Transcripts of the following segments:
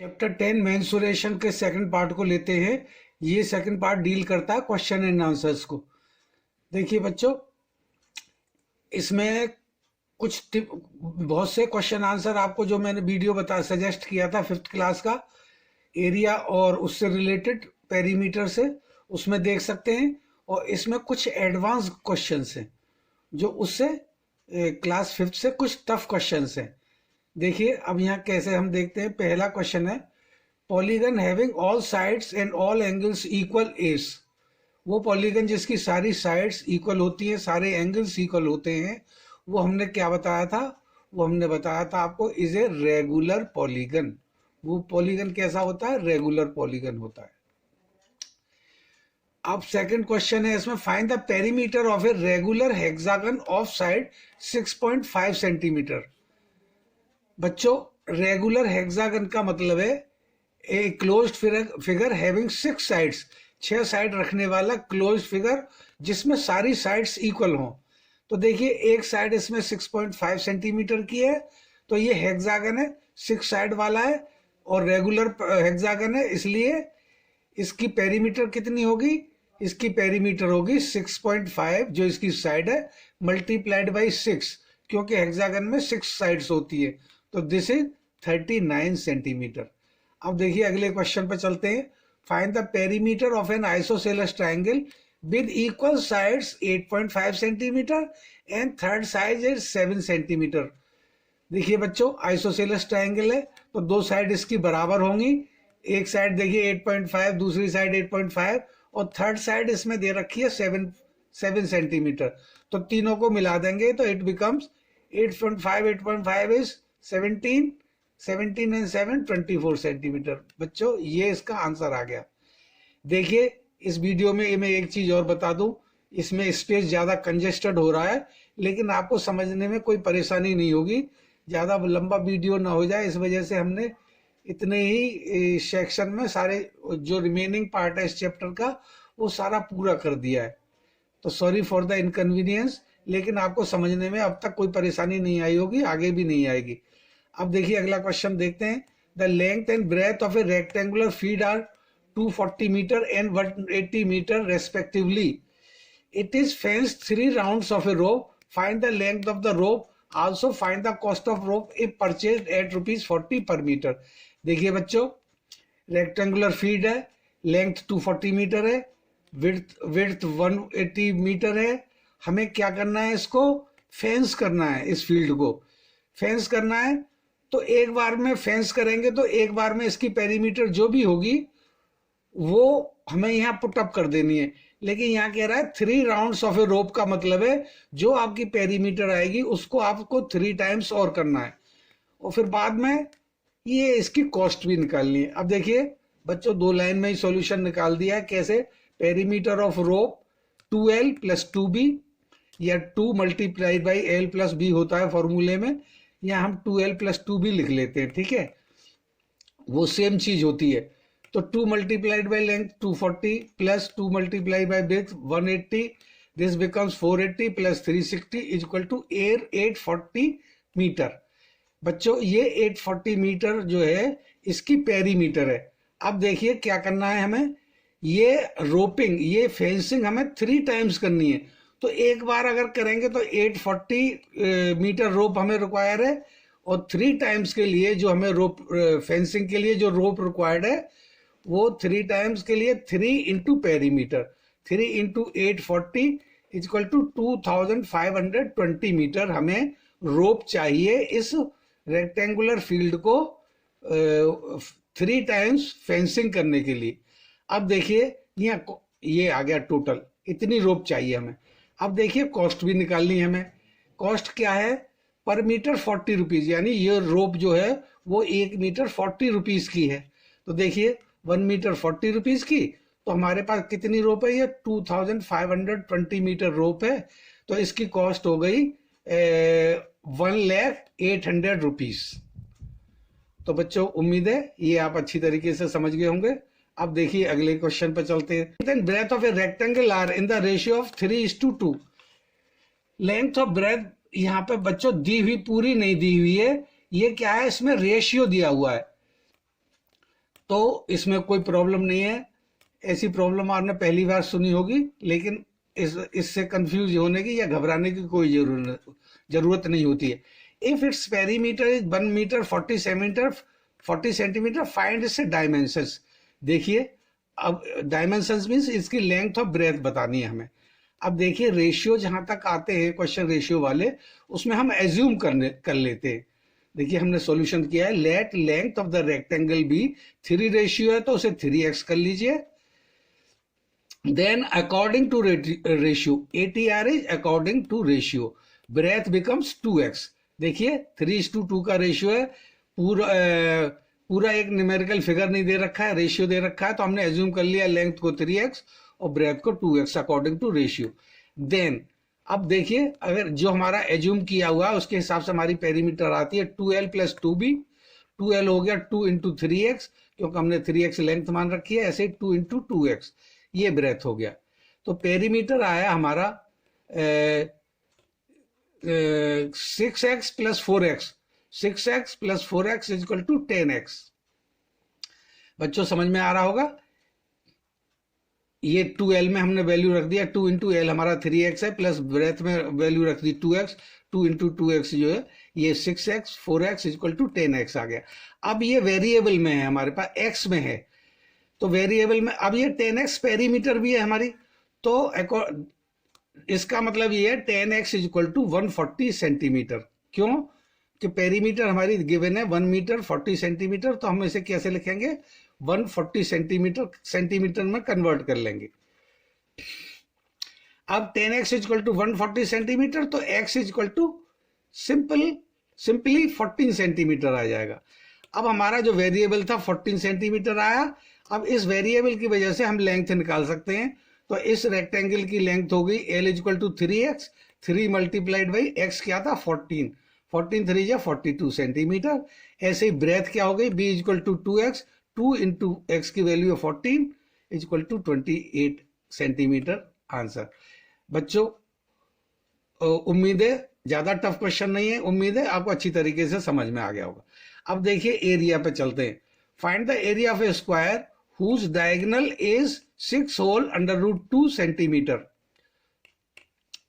Chapter 10 mensuration के second part को लेते हैं। ये सेकंड पार्ट डील करता है क्वेश्चन एंड आंसर्स को। देखिए बच्चों, इसमें बहुत से क्वेश्चन आंसर आपको जो मैंने वीडियो सजेस्ट किया था 5th क्लास का एरिया और उससे रिलेटेड पेरीमीटर से, उसमें देख सकते हैं। और इसमें कुछ एडवांस क्वेश्चंस हैं जो उससे क्लास 5th से कुछ टफ क्वेश्चंस हैं। देखिए अब यहाँ कैसे हम देखते हैं। पहला क्वेश्चन है polygon having all sides and all angles equal S. वो पॉलीगन जिसकी सारी साइड्स इक्वल होती हैं, सारे एंगल्स इक्वल होते हैं, वो हमने क्या बताया था? वो हमने बताया था आपको इज ए रेगुलर पॉलीगन। वो पॉलीगन कैसा होता है? रेगुलर पॉलीगन होता है। अब सेकंड क्वेश्चन है इसमें, find the perimeter of a regular hexagon of side 6.5 centimetre. बच्चों, रेगुलर हेक्सागन का मतलब है a closed figure having 6 sides, 6 side रखने वाला क्लोज्ड फिगर जिसमें सारी साइड्स इक्वल हों। तो देखिए एक साइड इसमें 6.5 सेंटीमीटर की है, तो ये हेक्सागन है, 6 साइड वाला है और रेगुलर हेक्सागन है, इसलिए इसकी पेरीमीटर कितनी होगी? इसकी पेरीमीटर होगी 6.5 जो इसकी साइड है मल्टीप्लाइड बाई 6, क्योंकि हेक्सागन में 6 साइड्स होती है। तो दिस इज 39 सेंटीमीटर। अब देखिए अगले क्वेश्चन पे चलते हैं। Find the perimeter of N isosceles triangle with equal sides 8.5 centimetre and third side is 7 centimetre. देखिए बच्चों, आइसोसेलेस ट्राइंगल है तो दो साइड इसकी बराबर होंगी। एक साइड देखिए 8.5, दूसरी साइड 8.5 और थर्ड साइड इसमें दे रखी है 7 सेंटीमीटर। तो तीनों को मिला देंगे तो it becomes 8.5 is 17 and 7 24 centimetre. बच्चों ये इसका आंसर आ गया। देखिए इस वीडियो में मैं एक चीज और बता दूं, इसमें स्पेस ज्यादा कंजेस्टेड हो रहा है, लेकिन आपको समझने में कोई परेशानी नहीं होगी। ज्यादा लंबा वीडियो ना हो जाए, इस वजह से हमने इतने ही सेक्शन में सारे जो रिमेनिंग पार्ट है इस चैप्टर का वो सारा पूरा कर दिया है। तो सॉरी फॉर द इनकन्वीनियंस, लेकिन आपको समझने में अब तक कोई परेशानी नहीं आई होगी, आगे भी नहीं आएगी। अब देखिए अगला क्वेश्चन देखते हैं। The length and breadth of a rectangular field are 240 metre and 180 metre respectively. It is fenced 3 rounds of a rope. Find the length of the rope, also find the cost of rope if purchased at ₹40 per metre. देखिए बच्चों, rectangular field है, length 240 metre है, width 180 metre है। हमें क्या करना है? इसको फेंस करना है, इस फील्ड को फेंस करना है। तो एक बार में फेंस करेंगे तो एक बार में इसकी पेरीमीटर जो भी होगी वो हमें यहाँ पुटअप कर देनी है। लेकिन यहाँ कह रहा है 3 राउंड्स ऑफ ए रोप, का मतलब है जो आपकी पेरीमीटर आएगी उसको आपको 3 टाइम्स और करना है और फिर बाद में ये इसकी कॉस्ट भी निकालनी है। अब देखिए बच्चों, 2 लाइन में ही सॉल्यूशन निकाल दिया है। कैसे? Perimeter of rope 2L + 2B या 2 मल्टीप्लाइड बाई L + B होता है फॉर्मूले में, या हम 2L + 2B लिख लेते हैं, ठीक है, वो सेम चीज होती है। तो 2 multiplied by length 240 + 2 multiplied by breadth 180, this becomes 480 + 360 is equal to 840 metre. बच्चों ये 840 मीटर जो है इसकी पेरीमीटर है। अब देखिए क्या करना है हमें, ये रोपिंग, ये फेंसिंग हमें 3 टाइम्स करनी है। तो एक बार अगर करेंगे तो 840 मीटर रोप हमें रिक्वायर है, और 3 टाइम्स के लिए जो हमें रोप फेंसिंग के लिए जो रोप रिक्वायर्ड है वो 3 टाइम्स के लिए 3 into perimeter, 3 into 840 is equal to 2520 metre हमें रोप चाहिए इस रेक्टेंगुलर फील्ड को 3 टाइम्स फेंसिंग करने के लिए। अब देखिए ये आ गया टोटल, इतनी रोप चाहिए हमें। अब देखिए कॉस्ट भी निकालनी है हमें। कॉस्ट क्या है? पर मीटर 40 रुपीज, यानी ये रोप जो है वो 1 मीटर 40 रुपीज की है। तो देखिए 1 मीटर 40 रुपीज की, तो हमारे पास कितनी रोप है? ये 2520 मीटर रोप है। तो इसकी कॉस्ट हो गई 1,08,000 रुपीज। तो बच्चों उम्मीद है ये आप अच्छी तरीके से समझ गए होंगे। अब देखिए अगले क्वेश्चन पर चलते हैं। Breadth of a rectangle are in the ratio of 3:2। Length of breadth यहाँ पे बच्चों दी हुई पूरी नहीं दी हुई है, ये क्या है? इसमें रेशियो दिया हुआ है। तो इसमें कोई प्रॉब्लम नहीं है। ऐसी प्रॉब्लम आपने पहली बार सुनी होगी, लेकिन इससे कंफ्यूज होने की या घबराने की कोई जरूरत नहीं होती है। If its perimeter is 1 metre 40 centimetre find इससे डायमेंशंस। देखिए, अब डायमेंशंस मीन्स इसकी लेंथ और ब्रेथ बतानी है हमें। अब देखिए, रेशियो जहां तक आते हैं क्वेश्चन रेशियो वाले, उसमें हम एज्यूम कर लेते हैं। देखिए, हमने सॉल्यूशन किया है, let length of the rectangle be 3 ratio है तो उसे 3x कर लीजिए। Then according to ratio, ATR is according to ratio, breadth becomes 2x। देखिए 3:2 का रेशियो है, पूरा एक न्यूमेरिकल फिगर नहीं दे रखा है, रेशियो दे रखा है, तो हमने एज्यूम कर लिया लेंथ को 3x और ब्रेथ को 2x according to ratio. Then अब देखिए, अगर जो हमारा एज्यूम किया हुआ है उसके हिसाब से हमारी पेरीमीटर आती है 2l + 2b। 2l हो गया 2 × 3x, क्योंकि हमने 3x लेंथ मान रखी है, ऐसे 2 × 2x, ये ब्रेथ हो गया। तो पेरीमीटर आया हमारा 6x + 4x, 6x + 4x = 10x। बच्चों समझ में आ रहा होगा। ये 2l में हमने वैल्यू रख दिया, 2 × l हमारा 3x है, प्लस ब्रेथ में वैल्यू रख दी 2x, 2 × 2x जो है ये 6x 4x = 10x आ गया। अब ये वेरिएबल में है, हमारे पास x में है, तो वेरिएबल में अब ये 10x पेरीमीटर भी है हमारी, तो इसका मतलब ये है 10x = 140 सेंटीमीटर। क्यों? कि पेरीमीटर हमारी गिवन है 1 मीटर 40 सेंटीमीटर, तो हम इसे कैसे लिखेंगे, 140 सेंटीमीटर में कन्वर्ट कर लेंगे। अब 10x = 140 सेंटीमीटर, तो x = सिंपली 14 सेंटीमीटर आ जाएगा। अब हमारा जो वेरिएबल था 14 सेंटीमीटर आया। अब इस वेरिएबल की वजह से हम लेंथ निकाल सकते हैं, तो इस रेक्टेंगल की लेंथ हो गई l = 3x, 3 × x क्या था 14, 14 3 या 42 सेंटीमीटर। ऐसे ही ब्रेथ क्या हो गई, b = 2x, 2 × x की वैल्यू है 14 = 28 सेंटीमीटर आंसर। बच्चों उम्मीद है ज्यादा टफ क्वेश्चन नहीं है, उम्मीद है आपको अच्छी तरीके से समझ में आ गया होगा। अब देखिए एरिया पे चलते हैं। Find the area of a square whose diagonal is 6 whole √2 centimetre,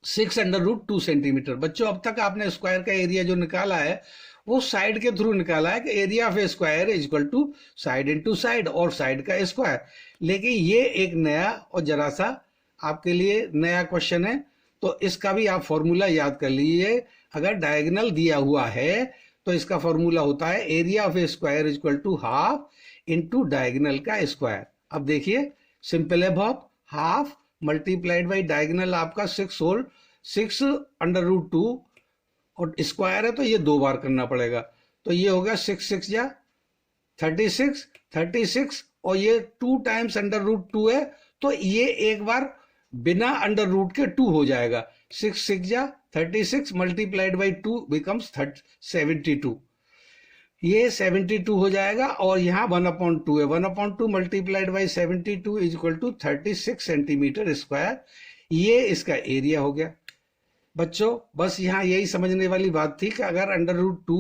6 √2 centimetre. बच्चों अब तक आपने स्क्वायर का एरिया जो निकाला है वो साइड के थ्रू निकाला है कि area of a square = side into side और साइड का स्क्वायर। लेकिन ये एक नया और जरा सा आपके लिए नया क्वेश्चन है, तो इसका भी आप फॉर्मूला याद कर लीजिए। अगर डायगोनल दिया हुआ है तो इसका फॉर्मूला होता है area of a square = half into diagonal का स्क्वायर। अब देखिए सिंपल है बहुत, हाफ मल्टीप्लाइड बाई डायगोनल आपका 6 होल 6 √2 और स्क्वायर है तो ये 2 बार करना पड़ेगा, तो ये होगा 6 6 या 36 और ये 2 टाइम्स √2 है, तो ये एक बार बिना अंडर रूट के 2 हो जाएगा। 6 6 या 36 मल्टीप्लाइड बाई 2 बिकम्स 72, ये 72 हो जाएगा। और यहाँ 1/2 है, 1/2 मल्टीप्लाइड बाई 72 = 36 सेंटीमीटर स्क्वायर, ये इसका एरिया हो गया। बच्चों बस यहाँ यही समझने वाली बात थी कि अगर √2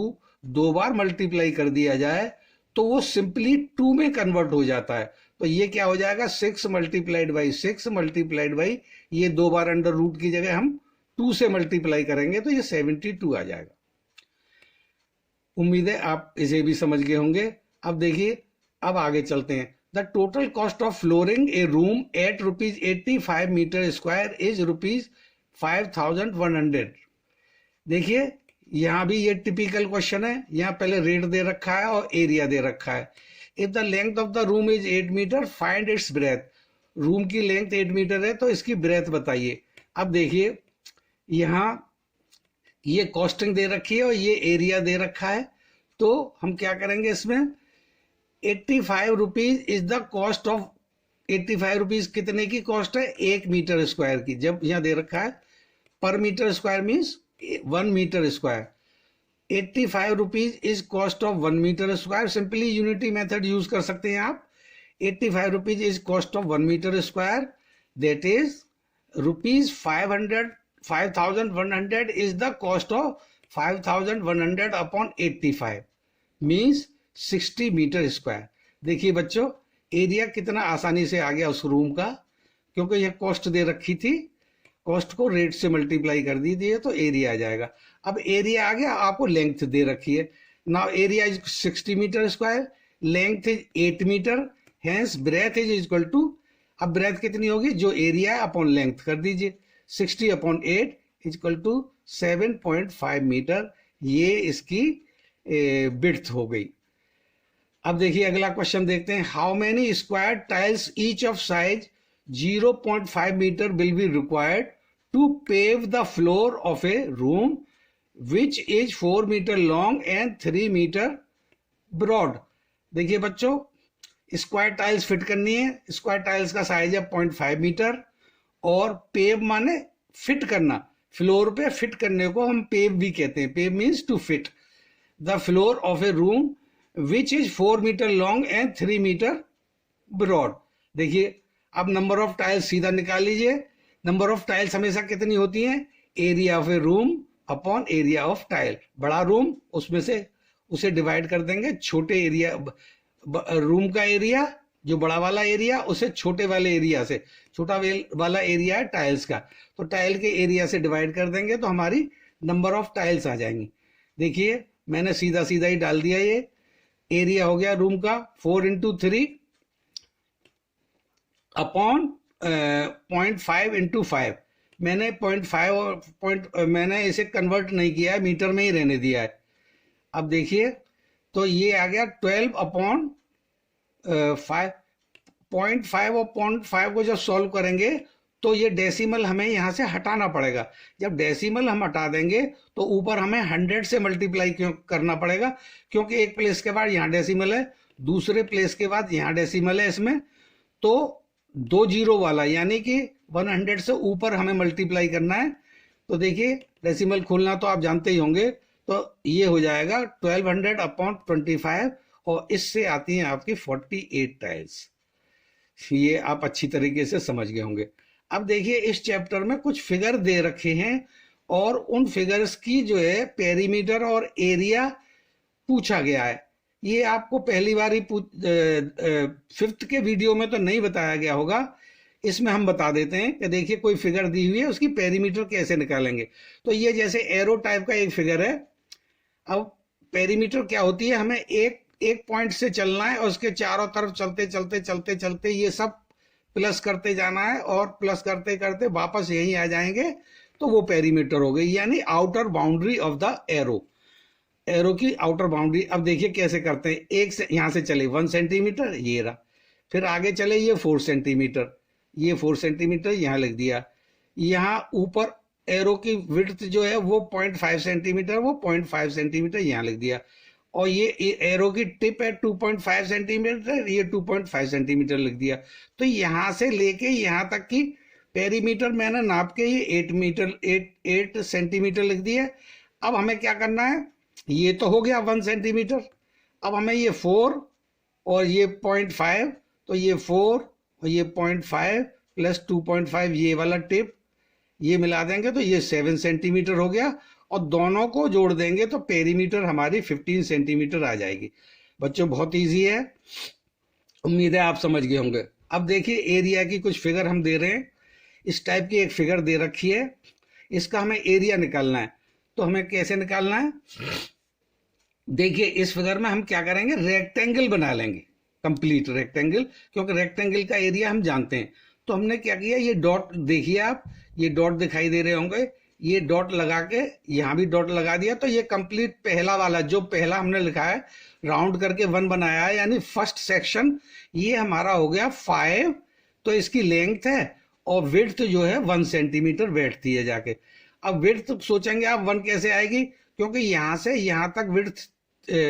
2 बार मल्टीप्लाई कर दिया जाए तो वो सिंपली 2 में कन्वर्ट हो जाता है, तो ये क्या हो जाएगा 6 मल्टीप्लाइड बाई 6 मल्टीप्लाइड बाई ये 2 बार √2 की जगह हम 2 से मल्टीप्लाई करेंगे तो ये 72 आ जाएगा। उम्मीद है आप इसे भी समझ गए होंगे। अब देखिए, अब आगे चलते हैं। The total cost of flooring a room at ₹85 metre square is ₹5,100। देखिए यहां भी ये टिपिकल क्वेश्चन है, यहां पहले रेट दे रखा है और एरिया दे रखा है। If the length of the room is 8 metre find its breadth. Room की लेंथ 8 मीटर है तो इसकी ब्रेथ बताइए। अब देखिए यहां ये कॉस्टिंग दे रखी है और ये एरिया दे रखा है, तो हम क्या करेंगे इसमें 85 rupees is the cost of, 85 rupees कितने की कॉस्ट है 1 मीटर स्क्वायर की। जब यहां दे रखा है पर metre square means 1 metre square, 85 rupees is cost of 1 metre square. Simply unity method use कर सकते हैं आप। 85 rupees is cost of 1 metre square, that is ₹5,100 is the cost of 5,100 upon 85 means 60 meter square. देखिए बच्चों, area कितना आसानी से आ गया उस रूम का, क्योंकि यह कॉस्ट दे रखी थी, कॉस्ट को रेट से मल्टीप्लाई कर दीजिए तो एरिया आ जाएगा। अब एरिया आ गया, आपको लेंथ दे रखी है। Now area is 60 metre square, length is 8 metre, hence breadth is equal to, अब ब्रेथ कितनी होगी, जो एरिया है अपॉन लेंथ कर दीजिए, 60 अपॉन 8 इक्वल टू 7.5 मीटर, ये इसकी विड्थ हो गई। अब देखिए अगला क्वेश्चन देखते हैं, how many square tiles each of size 0.5 metre will be required to pave the floor of a room which is 4 metre long and 3 metre broad. देखिए बच्चों, स्क्वायर टाइल्स फिट करनी है, स्क्वायर टाइल्स का size है 0.5 metre, और pave माने fit करना, floor पे फिट करने को हम पेव भी कहते हैं, pave means to fit the floor of a room which is 4 metre long and 3 metre broad. देखिए अब नंबर ऑफ टाइल्स सीधा निकाल लीजिए, नंबर ऑफ टाइल्स हमेशा कितनी होती हैं, area of a room upon area of tile. बड़ा रूम उसमें से उसे डिवाइड कर देंगे छोटे एरिया, रूम का एरिया जो बड़ा वाला एरिया उसे छोटे वाले एरिया से, छोटा वाला एरिया है टाइल्स का, तो टाइल के एरिया से डिवाइड कर देंगे तो हमारी नंबर ऑफ टाइल्स आ जाएंगी। देखिए मैंने सीधा सीधा ही डाल दिया, ये एरिया हो गया रूम का 4 इंटू 3 अपॉन 0.5 इंटू 5, मैंने 0.5 और मैंने इसे कन्वर्ट नहीं किया है, मीटर में ही रहने दिया है। अब देखिए तो ये आ गया 12 अपॉन 5, 0.5 और 0.5 को जब सॉल्व करेंगे तो ये डेसिमल हमें यहाँ से हटाना पड़ेगा। जब डेसिमल हम हटा देंगे तो ऊपर हमें 100 से मल्टीप्लाई करना पड़ेगा, क्योंकि एक प्लेस के बाद यहाँ डेसिमल है, दूसरे प्लेस के बाद यहाँ डेसिमल है, इसमें तो 2 जीरो वाला यानी कि 100 से ऊपर हमें मल्टीप्लाई करना है। तो देखिए डेसिमल खोलना तो आप जानते ही होंगे, तो ये हो जाएगा 1200 अपॉन 25, और इससे आती हैं आपकी 48 टाइल्स। ये आप अच्छी तरीके से समझ गए होंगे। अब देखिए इस चैप्टर में कुछ फिगर दे रखे हैं और उन फिगर्स की जो है पेरीमीटर और एरिया पूछा गया है। ये आपको पहली बार ही 5th के वीडियो में तो नहीं बताया गया होगा, इसमें हम बता देते हैं कि देखिए कोई फिगर दी हुई है, उसकी पेरीमीटर कैसे निकालेंगे। तो ये जैसे एरो टाइप का एक फिगर है। अब पेरीमीटर क्या होती है, हमें एक पॉइंट से चलना है और उसके चारों तरफ चलते चलते चलते चलते ये सब प्लस करते जाना है, और प्लस करते करते वापस यहीं आ जाएंगे, तो वो पेरीमीटर हो गई, यानी outer boundary of the arrow, arrow की आउटर बाउंड्री। अब देखिए कैसे करते हैं, एक से यहां से चले 1 सेंटीमीटर, ये रहा, फिर आगे चले ये 4 सेंटीमीटर, ये 4 सेंटीमीटर यहाँ लिख दिया, यहाँ ऊपर एरो की विड्थ जो है वो 0.5 सेंटीमीटर, वो 0.5 सेंटीमीटर यहाँ लिख दिया, और ये एरो की टिप है 2.5 सेंटीमीटर, ये 2.5 सेंटीमीटर लिख दिया। तो यहां से लेके यहां तक की पेरीमीटर मैंने नाप के ये 8 सेंटीमीटर लिख दिया। अब हमें क्या करना है, ये तो हो गया 1 सेंटीमीटर, अब हमें ये 4 और ये 0.5, तो ये 4 और ये 0.5 प्लस 2.5 ये वाला टिप, ये मिला देंगे तो ये 7 सेंटीमीटर हो गया, और दोनों को जोड़ देंगे तो पेरीमीटर हमारी 15 सेंटीमीटर आ जाएगी। बच्चों बहुत इजी है, उम्मीद है आप समझ गए होंगे। अब देखिए एरिया की कुछ फिगर हम दे रहे हैं, इस टाइप की एक फिगर दे रखी है, इसका हमें एरिया निकालना है। तो हमें कैसे निकालना है, देखिए इस फिगर में हम क्या करेंगे, रेक्टेंगल बना लेंगे, कंप्लीट रेक्टेंगल, क्योंकि रेक्टेंगल का एरिया हम जानते हैं। तो हमने क्या किया, ये डॉट देखिए आप, ये डॉट दिखाई दे रहे होंगे, ये डॉट लगा के यहाँ भी डॉट लगा दिया, तो ये कंप्लीट पहला वाला जो पहला हमने लिखा है राउंड करके 1 बनाया है, यानी फर्स्ट सेक्शन ये हमारा हो गया 5, तो इसकी लेंथ है, और विड्थ जो है 1 सेंटीमीटर बैठती है जाके। अब विड्थ सोचेंगे आप 1 कैसे आएगी, क्योंकि यहां से यहां तक विड्थ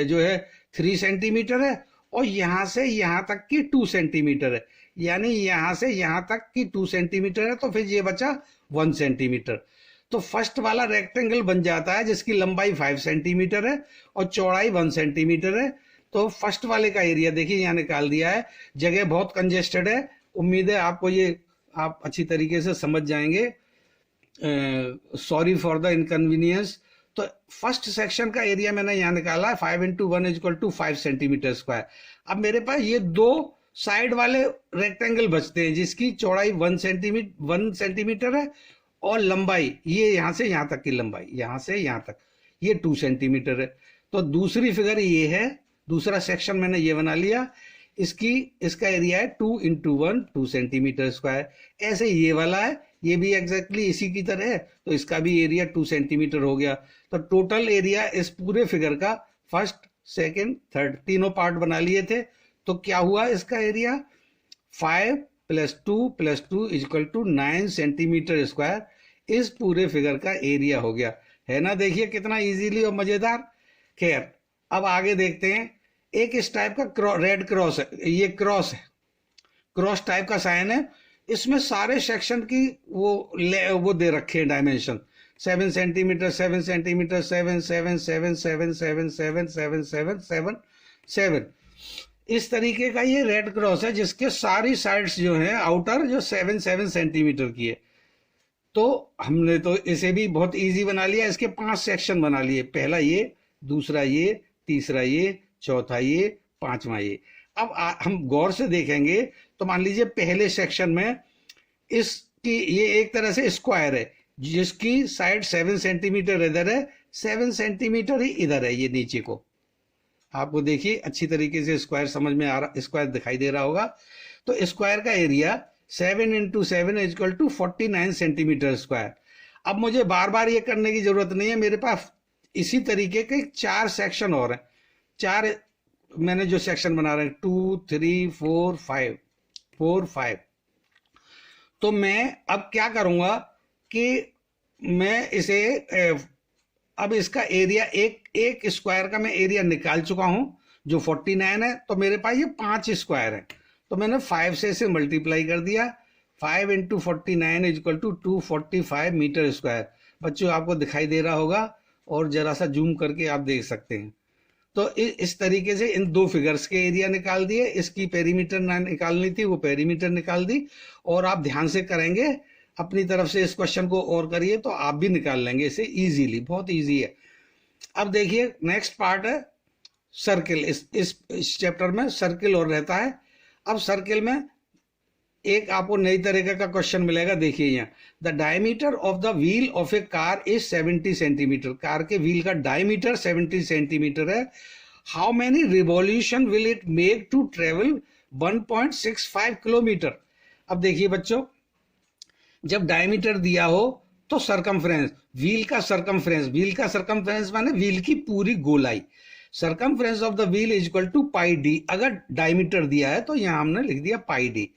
जो है 3 सेंटीमीटर है, और यहां से यहां तक की 2 सेंटीमीटर है, यानी यहां से यहां तक की 2 सेंटीमीटर है, तो फिर ये बचा 1 सेंटीमीटर। तो फर्स्ट वाला रेक्टेंगल बन जाता है जिसकी लंबाई 5 सेंटीमीटर है और चौड़ाई 1 सेंटीमीटर है। तो फर्स्ट वाले का एरिया देखिए यहाँ निकाल दिया है। जगह बहुत कंजेस्टेड है, उम्मीद है आपको ये आप अच्छी तरीके से समझ जाएंगे। Sorry for the inconvenience. तो फर्स्ट सेक्शन का एरिया मैंने यहाँ निकाला है 5 × 1 = 5 सेंटीमीटर स्क्वायर। अब मेरे पास ये दो साइड वाले रेक्टेंगल बचते हैं जिसकी चौड़ाई 1 सेंटीमीटर है और लंबाई ये यहां से यहां तक की लंबाई, यहां से यहां तक ये 2 सेंटीमीटर है। तो दूसरी फिगर ये है, दूसरा सेक्शन मैंने ये बना लिया, इसका एरिया है 2 इंटू 1 2 सेंटीमीटर स्क्वायर। ऐसे ये वाला है, ये भी एग्जैक्टली इसी की तरह है, तो इसका भी एरिया 2 सेंटीमीटर हो गया। तो टोटल एरिया इस पूरे फिगर का फर्स्ट सेकंड थर्ड तीनों पार्ट बना लिए थे, तो क्या हुआ इसका एरिया 5 + 2 = 9 सेंटीमीटर स्क्वायर। इस पूरे फिगर का एरिया हो गया, है ना। देखिए कितना इजीली और मजेदार। खैर अब आगे देखते हैं। एक इस टाइप का रेड क्रॉस है, ये क्रॉस है, क्रॉस टाइप का साइन है। इसमें सारे सेक्शन की वो दे रखे हैं डायमेंशन, 7 सेंटीमीटर 7 सेंटीमीटर 7 7 7 7 7 7 7 7 7 7। इस तरीके का ये रेड क्रॉस है जिसके सारी साइड्स जो हैं आउटर जो 7 7 सेंटीमीटर की है। तो हमने तो इसे भी बहुत इजी बना लिया, इसके 5 सेक्शन बना लिए, पहला ये, दूसरा ये, तीसरा ये, चौथा ये, पांचवा ये। अब हम गौर से देखेंगे तो मान लीजिए पहले सेक्शन में इसकी ये एक तरह से स्क्वायर है जिसकी साइड 7 सेंटीमीटर इधर है, 7 सेंटीमीटर ही इधर है, ये नीचे को आपको देखिए अच्छी तरीके से स्क्वायर समझ में आ रहा, स्क्वायर दिखाई दे रहा होगा। तो स्क्वायर का एरिया 7 × 7 = 49 सेंटीमीटर स्क्वायर। अब मुझे बार बार ये करने की जरूरत नहीं है, मेरे पास इसी तरीके के 4 सेक्शन और हैं। 4 मैंने जो सेक्शन बना रहे हैं 2 3 4 5। तो मैं अब क्या करूंगा कि मैं इसे अब इसका एरिया एक स्क्वायर का मैं एरिया निकाल चुका हूं जो 49 है, तो मेरे पास ये 5 स्क्वायर है, तो मैंने 5 से इसे मल्टीप्लाई कर दिया। 5 × 49 = 245 मीटर स्क्वायर। बच्चों आपको दिखाई दे रहा होगा और जरा सा जूम करके आप देख सकते हैं। तो इस तरीके से इन दो फिगर्स के एरिया निकाल दिए, इसकी पेरीमीटर निकालनी थी वो पेरीमीटर निकाल दी। और आप ध्यान से करेंगे अपनी तरफ से इस क्वेश्चन को और करिए तो आप भी निकाल लेंगे इसे इजीली, बहुत इजी है। अब देखिए नेक्स्ट पार्ट है सर्किल। इस चैप्टर में सर्किल और रहता है। अब सर्किल में एक आपको नई तरीके का क्वेश्चन मिलेगा। देखिए यहाँ the diameter of the wheel of a car is 70 centimetre. Car के व्हील का डायमीटर 70 सेंटीमीटर है। How many revolution will it make to travel 1.65 kilometre. अब देखिए बच्चों, जब डायमीटर दिया हो तो सरकमफ्रेंस, व्हील का सरकमफ्रेंस माने व्हील की पूरी गोलाई, circumference of the wheel = πd। अगर डायमीटर दिया है तो यहां हमने लिख दिया πd।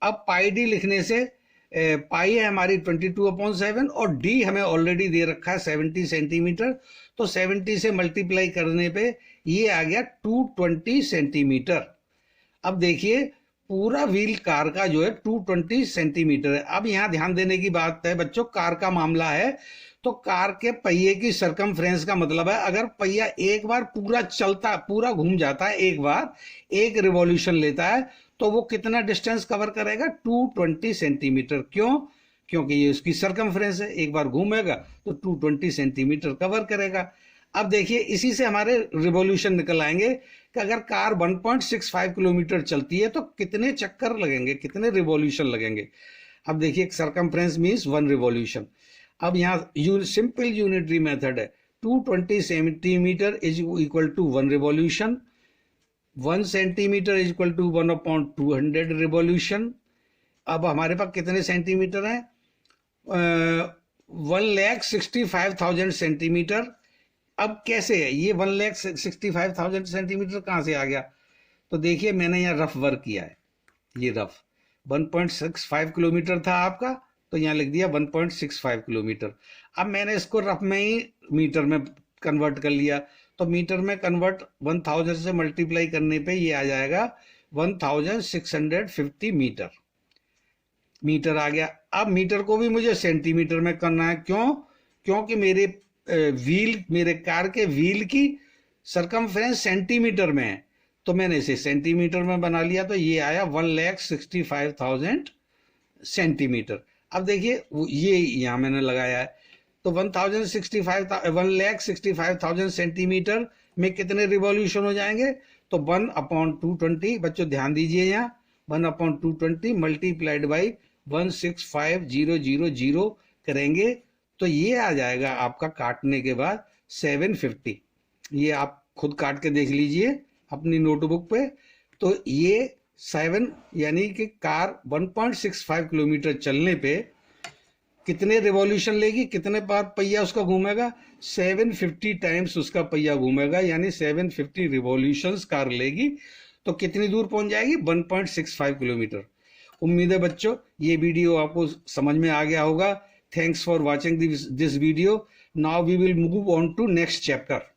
अब πd लिखने से पाई है हमारी 22/7 और d हमें ऑलरेडी दे रखा है 70 सेंटीमीटर, तो 70 से मल्टीप्लाई करने पे ये आ गया 220 सेंटीमीटर। अब देखिए पूरा व्हील कार का जो है 220 सेंटीमीटर है। अब यहाँ ध्यान देने की बात है बच्चों, कार का मामला है तो कार के पहिए की सरकमफ्रेंस का मतलब है अगर पहिया एक बार पूरा घूम जाता है, एक बार एक रिवॉल्यूशन लेता है तो वो कितना डिस्टेंस कवर करेगा 220 सेंटीमीटर। क्यों? क्योंकि ये उसकी सरकमफ्रेंस है, एक बार घूमेगा तो 220 सेंटीमीटर कवर करेगा। अब देखिए इसी से हमारे रिवॉल्यूशन निकल आएंगे कि अगर कार 1.65 किलोमीटर चलती है तो कितने चक्कर लगेंगे, कितने रिवॉल्यूशन लगेंगे। अब देखिए सरकमफ्रेंस मींस 1 रिवॉल्यूशन। अब यहाँ सिंपल यूनिटरी मेथड है, 220 सेंटीमीटर = 1 रिवॉल्यूशन, 1 सेंटीमीटर = 1/200 रिवॉल्यूशन। अब हमारे पास कितने सेंटीमीटर हैं? 1,65,000 सेंटीमीटर। अब कैसे है ये 1,65,000 सेंटीमीटर कहाँ से आ गया? तो देखिए मैंने यहाँ रफ वर्क किया है, ये रफ 1.65 किलोमीटर था आपका, तो यहाँ लिख दिया 1.65 किलोमीटर। अब मैंने इसको रफ में ही मीटर में कन्वर्ट कर लिया, तो मीटर में कन्वर्ट 1000 से मल्टीप्लाई करने पे ये आ जाएगा 1650 मीटर आ गया। अब मीटर को भी मुझे सेंटीमीटर में करना है। क्यों? क्योंकि मेरे कार के व्हील की सरकमफ्रेंस सेंटीमीटर में है, तो मैंने इसे सेंटीमीटर में बना लिया, तो ये आया 1,65,000 सेंटीमीटर। अब देखिए ये यहां मैंने लगाया है, तो 1,65,000 सेंटीमीटर में कितने रिवॉल्यूशन हो जाएंगे? तो 1/220 बच्चों ध्यान दीजिए, यहाँ 1/220 मल्टीप्लाइड बाई 165,000 करेंगे तो ये आ जाएगा आपका काटने के बाद 750। ये आप खुद काट के देख लीजिए अपनी नोटबुक पे। तो ये 7 यानी कि कार 1.65 किलोमीटर चलने पे कितने रिवॉल्यूशन लेगी, कितने बार पहिया उसका घूमेगा, 750 टाइम्स उसका पहिया घूमेगा, यानी 750 रिवॉल्यूशंस कार लेगी। तो कितनी दूर पहुंच जाएगी, 1.65 किलोमीटर। उम्मीद है बच्चों ये वीडियो आपको समझ में आ गया होगा। Thanks for watching this video. Now we will move on to next chapter.